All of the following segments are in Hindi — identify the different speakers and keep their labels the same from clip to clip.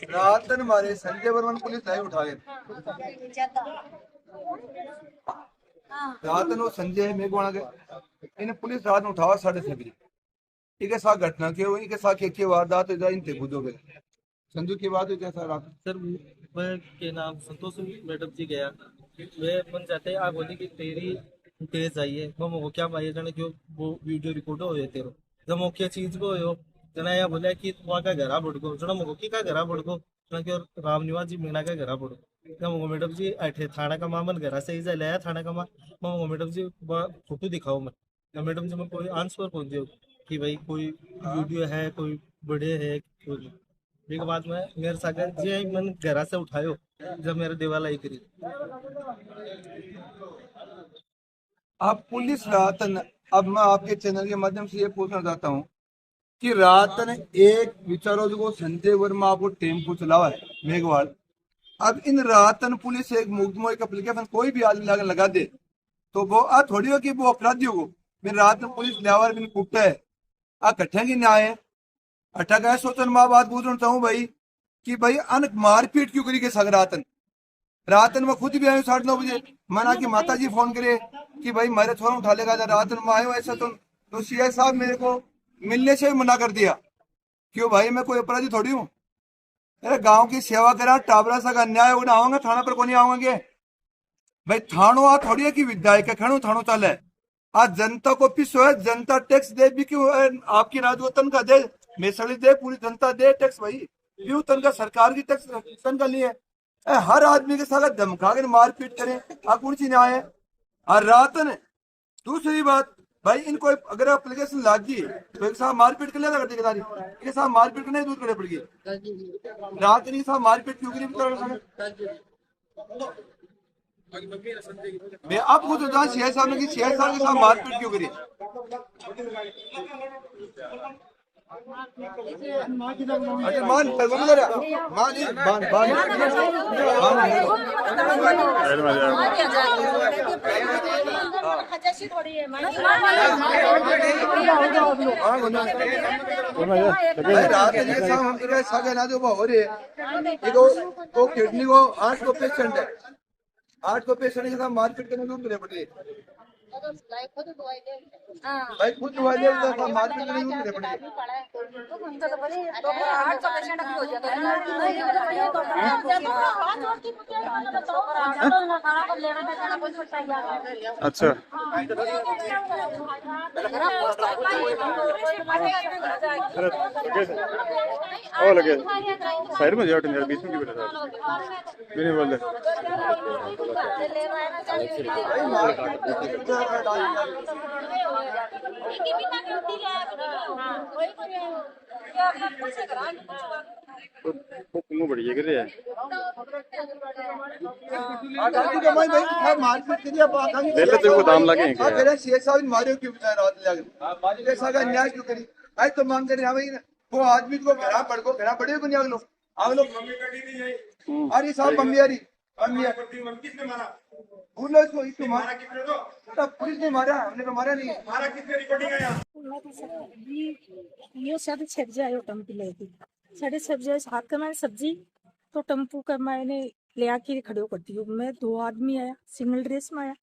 Speaker 1: रात दिन हमारे संजय वर्मन पुलिस लाइव उठा गए। रात दिन वो संजय मेघवाणा के इन्हें पुलिस रात में उठावा 6:30 बजे। इनके साथ घटना के हुई, इनके साथ एक वारदात हो जाए, इन बुझो गए। संजू की बात हुई क्या सर? आप
Speaker 2: सर मैं के नाम संतोष मैडम जी गया वे मन जाते आ बोली कि तेरी केस आई है वो मो क्या भाई जने जो वो वीडियो रिकॉर्ड हो तेरो जब मुख्य चीज को हो जना या बोला कि वहाँ का घरा बुड़को जना मो की का घरा बुड़को जना कि राम निवास जी मीना का घरा बुड़को जब मो मैडम जी ऐठे थाना का मामन घरा से ही जा लाया थाना का मो मैडम जी फोटो दिखाओ मैं मैडम जी में कोई आंसर पहुंच जाओ कि भाई कोई वीडियो है कोई बड़े है कोई एक बात में मेरे सागर जी मन घरा से उठायो जब मेरे देवाला ही करी।
Speaker 1: आप पुलिस रात न, अब मैं आपके चैनल के माध्यम से ये पूछना चाहता हूँ कि रात ने एक विचारो जो संजय वर्मा आपको टेम्पो चलावा है मेघवाल। अब इन रातन पुलिस एक मुकदमा एक एप्लीकेशन कोई भी आदमी लगा दे तो वो आ थोड़ी हो कि वो अपराधियों को मेरे रात में पुलिस लियावर बिन कुटता है आ कट्ठेंगे न्याय है। अट्ठा का सोचन माँ बात पूछना चाहूँ भाई कि भाई अन मारपीट क्यों करी के सग रातन में खुद भी आयो 9:30 बजे। मना की माता जी फोन करे कि भाई मेरे थोड़ा उठा लेगा रातन में आयो ऐसा तो सीआई साहब मेरे को मिलने से भी मना कर दिया। क्यों भाई मैं कोई अपराधी थोड़ी हूँ? अरे गांव की सेवा करा टाबरा सा अन्याय होना आऊंगा थाना पर कौन आऊंगे भाई? थानो आ थोड़ी है कि विधायक खड़ू थानो चले आज जनता को पिसो है। जनता टैक्स दे भी क्यों आपकी राजवतन का दे मेसड़ी दे पूरी जनता दे टैक्स भाई क्यों तन का सरकार की टैक्स तन का लिए हर आदमी के साथ धमका के मारपीट करें आ कौन सी न्याय है? और रात ने दूसरी बात भाई इनको अगर एप्लीकेशन लागी तो एक साथ मारपीट कर लेगा ठेकेदारी इनके साथ मारपीट करने दूर करने पड़ेगी। रात नहीं साथ मारपीट क्यों करी? मैं आपको तो जहाँ सीआई साहब ने की सीआई साहब के साथ मारपीट क्यों करी? अरे मान मान किडनी को 8 को पेशेंट है 8 को पेशेंट के साथ मारपीट करने दूर करने पड़े भाई खुद दवाई ले मारपीट करने दूर करने
Speaker 3: अच्छा ओ लगे साइड में जाओ यार बीच में क्यों बैठा मेरे बोल दे मुंह बढ़िया कर रहे हैं
Speaker 1: मारपीट करिए
Speaker 3: ले तेरे को दाम लगे
Speaker 1: क्या सीएस साहब मारे क्यों रात लगे ऐसा का न्याय क्यों करी? आज तो मांग कर भाई वो आदमी को घरा पड़े को नहीं आग लो अरे साहब मम्मी अरे किसने मारा बोलो इसको इसको मारा किसने तो पुलिस ने मारा हमने तो मारा नहीं मारा किसने रिकॉर्डिंग है
Speaker 4: ये 6:30 बजे आयो टम्पू लेके 6:30 बजे हाथ का मैंने सब्जी तो टम्पू का मैंने ले आके खड़े करती हूँ मैं 2 आदमी आया सिंगल ड्रेस में आया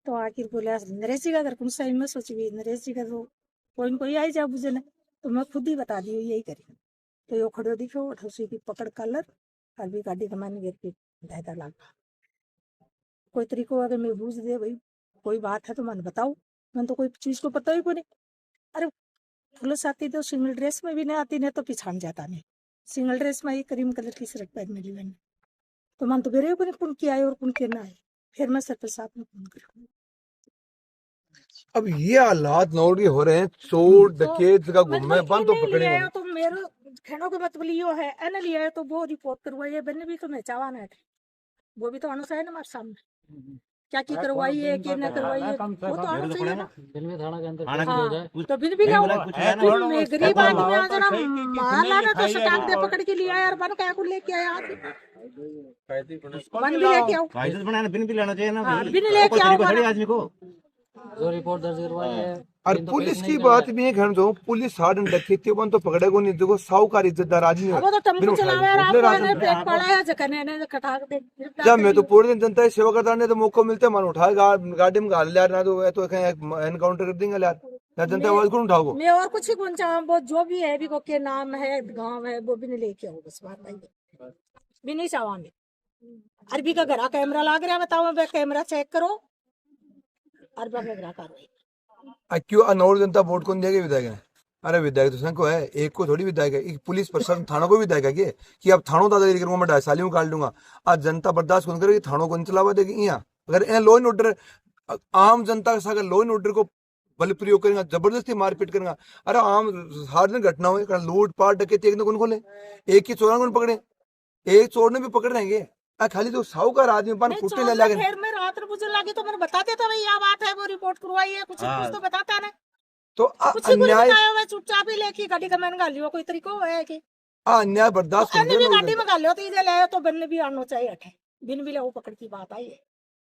Speaker 4: तो आखिर बोला नरेश जी का घर कौन सा मैं सोची नरेश जी का तो कोई आई जा बुझे ना तो मैं खुद ही बता दी यही करी तो यो खड़ो दिखो ठोसी की पकड़ कलर अभी गाड़ी का मैंने गिर के 2.5 लाख कोई तरीको अगर मैं बूझ दे भाई कोई बात है तो मैंने बताओ मैंने तो कोई चीज को पता ही को नहीं। अरे पुलिस आती तो सिंगल ड्रेस में भी नहीं आती नहीं तो पिछाड़ जाता नहीं सिंगल ड्रेस में ही क्रीम कलर की शर्ट पहन मिली मैंने तो मन तो बेरे को नहीं कौन किया है और कौन के ना है फिर मैं सर पर साथ में फोन कर
Speaker 1: अब ये हालात नौड़ी हो रहे हैं चोर डकैत का घूमे बंद तो पकड़े
Speaker 4: तो मेरे कहने का मतलब यो है एने लिया है तो वो रिपोर्ट करवाइए बने भी तो मैं चाहवाना है वो भी तो अनुसार है ना हमारे सामने क्या की करवाई है कि न करवाई है वो तो आना चाहिए ना बिल में थाना के अंदर तो बिल भी लाओ मैं गरीब आदमी आ जना मार लाना तो सटाक दे पकड़ के लिया यार बन क्या को लेके आया बन भी लेके आओ
Speaker 5: कायदे बनाना बिन भी लेना चाहिए ना
Speaker 4: बिन लेके आओ
Speaker 5: आदमी को
Speaker 2: जो रिपोर्ट दर्ज करवाई है
Speaker 1: और पुलिस की बात भी है घर जो पुलिस हार्ड रखी थी तो पकड़े को नहीं देखो साहूकार इज्जतदार आदमी
Speaker 4: अब वो तो टम्पू चलावे और
Speaker 1: है
Speaker 4: आपको ने ब्रेक पड़ा है जकने ने कटा के
Speaker 1: जब मैं तो पूरे दिन जनता की सेवा करता नहीं तो मौका मिलता है मन उठाए गाड़ी में गाल लिया ना तो कहीं एनकाउंटर कर देंगे यार या जनता आवाज कौन उठाओ
Speaker 4: मैं और कुछ ही पूछा वो जो भी है भी को के नाम है गांव है वो भी नहीं लेके आओ बस बात आई है भी नहीं चाहवा में अरबी का घर कैमरा लाग रहा बताओ मैं कैमरा चेक करो अरबा का घर कार्रवाई
Speaker 1: क्यों अनौर जनता वोट कौन देगी विधायक ने अरे विधायक तो संघ को है एक को थोड़ी विधायक है एक पुलिस प्रशासन थानों को विधायक है कि अब थानों दादागिरी करूंगा मैं 2.5 साल काट लूंगा आज जनता बर्दाश्त कौन करेगी थानों को नहीं चलावा देगी यहाँ अगर लॉ एंड ऑर्डर आम जनता के साथ लॉ एंड ऑर्डर को बल प्रयोग करेंगे जबरदस्ती मारपीट करेंगे अरे आम साधारण घटना हो लूट पाट डकैती एक कौन खोले एक ही चोरा कौन पकड़े एक चोर ने भी पकड़ रहेंगे खाली तो साहूकार आदमी पान फुटे ले लगे
Speaker 4: फिर मैं रात में बुझने लगी तो मैंने बताते थे भाई यह बात है वो रिपोर्ट करवाई है कुछ तो बताता ना
Speaker 1: तो
Speaker 4: कुछ ही बताया मैं चुपचाप ही लेके गाड़ी का मैंने गालियो कोई तरीको है कि
Speaker 1: अन्याय बर्दाश्त
Speaker 4: अन्य भी गाड़ी में गालियो तो इधर ले तो बनने भी आना चाहिए अठे बिन भी ले वो पकड़ की बात आई है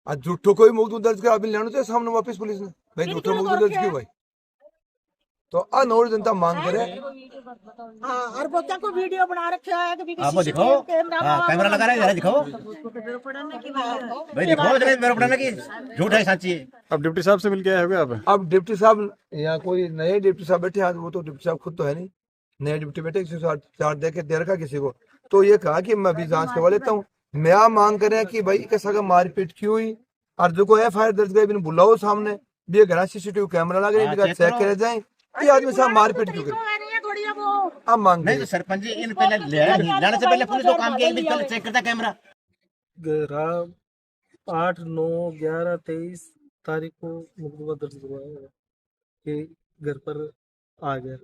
Speaker 1: आज झूठो कोई मुकदमा दर्ज कर अभी लेना चाहिए सामने वापस पुलिस ने भाई झूठो मुकदमा दर्ज क्यों भाई तो अनौर जनता मांग करे
Speaker 4: हाँ और वो क्या को वीडियो बना रखे है कि
Speaker 5: आप दिखाओ कैमरा लगा रहा है दिखाओ भाई दिखाओ जरा मेरा पढ़ाना की झूठ है सच्ची है।
Speaker 3: अब डिप्टी साहब से मिल के आए होगे आप?
Speaker 1: अब डिप्टी साहब यहाँ कोई नए डिप्टी साहब बैठे आज वो तो डिप्टी साहब खुद तो है नहीं नए डिप्टी बैठे किसी को चार्ज दे के दे रखा किसी को तो ये कहा कि मैं अभी जांच करवा लेता हूँ मैं आप मांग कर रहे हैं कि भाई कैसा का मारपीट क्यों हुई और जो को FIR दर्ज करे बुलाओ सामने भी घर CCTV कैमरा लगे चेक करे जाए ये आदमी साहब मारपीट क्यों करे अब मांग
Speaker 5: नहीं तो सरपंच जी इन पहले लाने से पहले पुलिस को काम किया एक दिन चेक करता कैमरा
Speaker 2: 8, 9, 11, 23 तारीख को मुकदमा दर्ज करवाया कि घर पर आ गया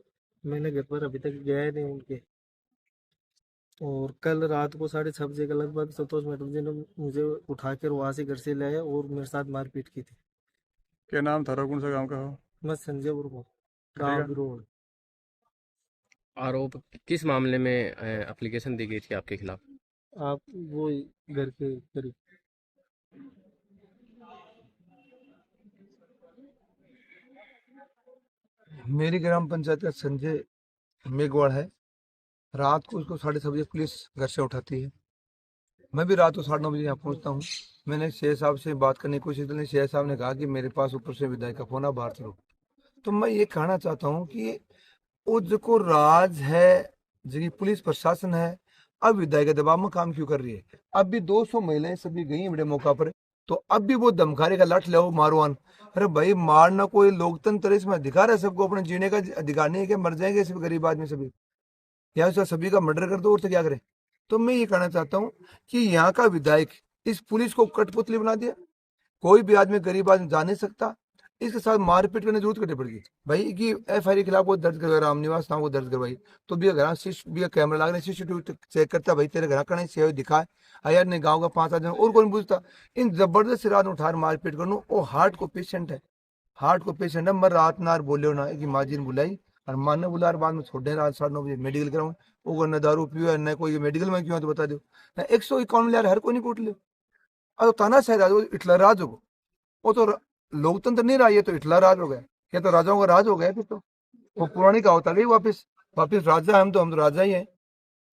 Speaker 2: मैंने घर पर अभी तक गया ही नहीं उनके और कल रात को 6:30 बजे के लगभग संतोष मैडम जी ने मुझे उठाकर वहां से घर से ले आया और मेरे साथ मारपीट की थी।
Speaker 3: क्या नाम था? कौन सा गांव का हो?
Speaker 2: मैं संजय वर्मा गाँव रोड।
Speaker 6: आरोप किस मामले में एप्लीकेशन दी गई थी आपके खिलाफ?
Speaker 2: आप वो घर के करीब
Speaker 1: मेरी ग्राम पंचायत का संजय मेघवाड़ है रात को उसको 6:30 बजे पुलिस घर से उठाती है मैं भी रात को 9:30 बजे यहाँ पहुँचता हूँ मैंने शेर साहब से बात करने की कोशिश की शेर साहब ने कहा कि मेरे पास ऊपर से विधायक का फोन आ बाहर चलो तो मैं ये कहना चाहता हूँ कि वो जो राज है जो पुलिस प्रशासन है अब विधायक के दबाव में काम क्यों कर रही है अब भी 200 महिलाएं सभी गई बड़े मौका पर तो अब भी वो धमकारे का लठ ले मारवान अरे भाई मारना कोई लोकतंत्र इसमें अधिकार है सबको अपने जीने का अधिकार नहीं है कि मर जाएंगे सिर्फ गरीब आदमी सभी या उसका सभी का मर्डर कर दो और तो क्या करें तो मैं ये कहना चाहता हूँ कि यहाँ का विधायक इस पुलिस को कठपुतली बना दिया कोई भी आदमी गरीब आदमी जा नहीं सकता इसके साथ मारपीट करने जरूरत करनी पड़ेगी भाई की FIR के खिलाफ वो दर्ज करवाया रामनिवास नाम को दर्ज करवाई तो भी घर कैमरा लगा CCTV चेक करता भाई तेरे घर का सेवा दिखाए यार नहीं गाँव का 5 आदमी और कौन पूछता इन जबरदस्त रात उठा मारपीट करूँ वो हार्ट को पेशेंट है मैं रात नार बोले ना कि माजी ने बुलाई और माँ ने बुला बाद में छोड़े रात 9:30 बजे मेडिकल कराऊँ वो न दारू पियो न कोई मेडिकल में क्यों तो बता दो ना 151 मिलियन हर कोई नहीं कूट लियो अब ताना शायद इटला राज हो वो तो लोकतंत्र नहीं रहा ये तो इटला राज हो गया क्या तो राजाओं का राज हो गया फिर तो वो पुरानी कहावत आ गई वापिस राजा हम तो राजा ही हैं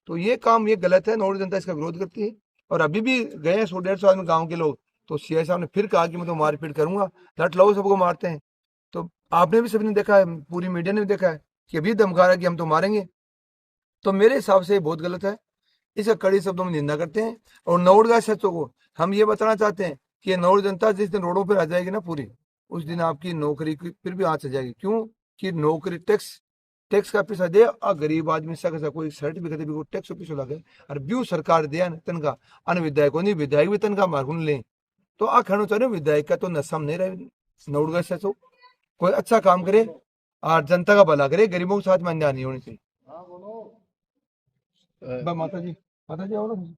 Speaker 1: तो ये काम ये गलत है नौरी जनता इसका विरोध करती है और अभी भी गए 100-150 आदमी गाँव के लोग तो CI साहब ने फिर कहा कि मैं तो मारपीट करूंगा लट लाओ सबको मारते हैं तो आपने भी सभी ने देखा है पूरी मीडिया ने भी देखा है कि अभी धमका रहा है कि हम तो मारेंगे तो मेरे हिसाब से बहुत गलत है इसका कड़ी शब्दों में निंदा करते हैं और नौड़गा सचों को हम ये बताना चाहते हैं कि नौड़ जनता जिस दिन रोडों पर आ जाएगी ना पूरी उस दिन आपकी नौकरी की फिर भी आँच आ जाएगी क्यों कि नौकरी टैक्स का पैसा दे और गरीब आदमी सा कोई सर्टिफिकेट भी टैक्स पैसा लगे और ब्यू सरकार दे तनखा अन विधायकों नहीं विधायक भी तनखा मारकुन ले तो आ खड़ो चाहे विधायक का तो नशा में नहीं रहे नौड़गा सचो कोई अच्छा काम करे और जनता का भला करे गरीबों के साथ में अन्याय नहीं होनी चाहिए माता जी आओ ना